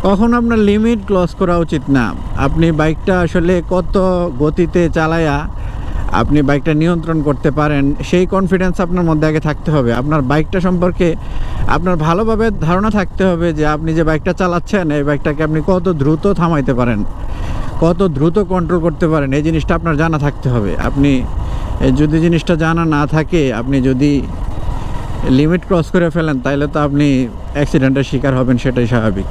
কখনো আপনার limit cross করা উচিত না। আপনি বাইকটা আসলে কত গতিতে চালায়া আপনি বাইকটা নিয়ন্ত্রণ করতে পারেন, সেই কনফিডেন্স আপনার মধ্যে আগে থাকতে হবে। আপনার বাইকটা সম্পর্কে আপনার ভালোভাবে ধারণা থাকতে হবে যে আপনি যে বাইকটা চালাচ্ছেন, এই বাইকটাকে আপনি কত দ্রুত থামাইতে পারেন, কত দ্রুত কন্ট্রোল করতে পারেন, এই জিনিসটা আপনার জানা থাকতে হবে। আপনি যদি জিনিসটা জানা না থাকে, আপনি যদি লিমিট ক্রস করে ফেলেন, তাহলে তো আপনি অ্যাক্সিডেন্টের শিকার হবেন, সেটাই স্বাভাবিক।